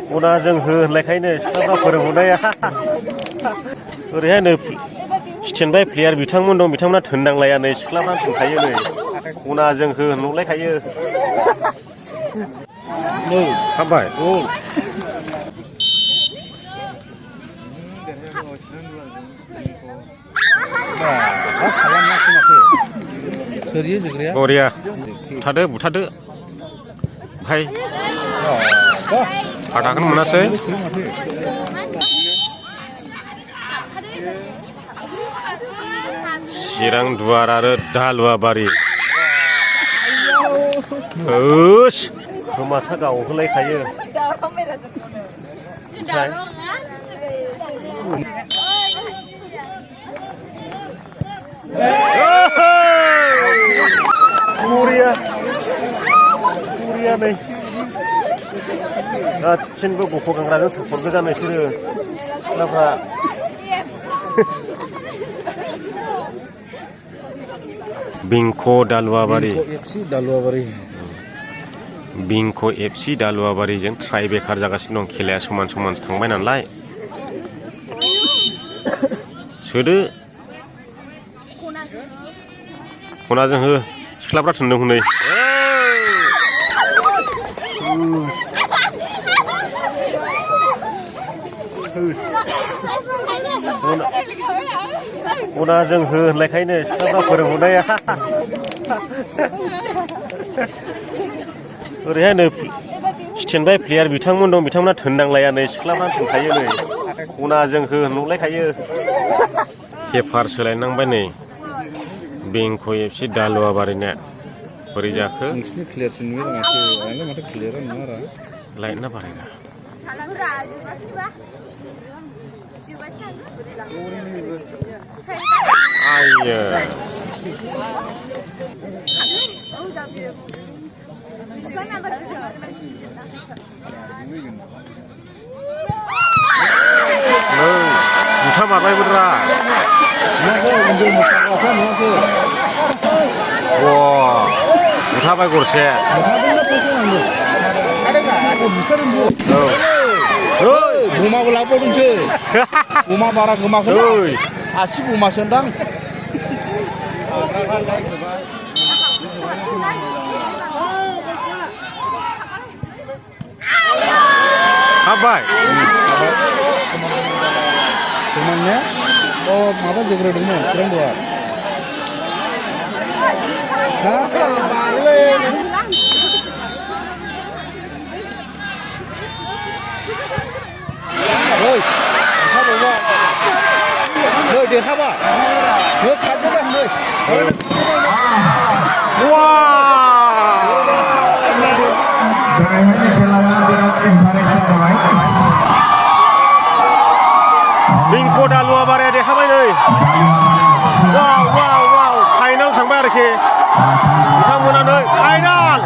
खनाजों हो होनलायखायनो सिख्लाफ्रा फोरोंहरनाया ओरैहाय नै स्टेन्ड बाय प्लेयार बिथांमोन दं बिथांमोना थोननांलाया नै सिख्लाफ्रा थोनखायो नै खनाजों हो होनहरलायखायो हाबबाय बरिया बुथारदो भाई फाटाखौनो मोनासै चिरां दुवार आरो दालुवाबारि खोमाथा गावहोलायखायो बरिया नै गासिनबो गख' गांग्राजों सापर्ट गोजा नोंसोरो सिख्लाफ्रा बिंख दालुवाबारि बिंख एफसि दालुवाबारिजों ट्राइ बेकार जागासिनो दं खेलाया समान समान थांबाय नालाय सोदो खनाजों हो सिख्लाफ्रा थोनदों हनै खनाजों हो होनलायखायनो सिख्लाफ्रा फोरोंहरनाया ओरैहाय नै स्टेन्ड बाय प्लेयार बिथांमोन दं बिथांमोना थोननांलाया नै सिख्लाफ्रा थोनखायो नै खनाजों हो होनहरलायखायो केपार सोलायनांबाय नै बिंख एफसि दालुवाबारिना बोरै जाखो नोंसिनि क्लियारसिन नुयो आंलाय माथो क्लियारा नङा लाइट ना बारायना आयो मुथा मारबायबोरा मुथाबाय गरसे बमाबो लाबोदोंसो बमा बारा गोमाखै आसि बमासो होनदां हाबबाय समानnya माबा जोग्रोदोंमोन चिरां दुवार देखाबाय खारजोबबाय नै दिनैहायनि खेलाया बिराद इन्टारेस्टिं जाबाय बिंख दालुवाबारिया देखाबाय नै वाव फाइनाल थांबाय आरोखि बिथांमोना नै फाइनाल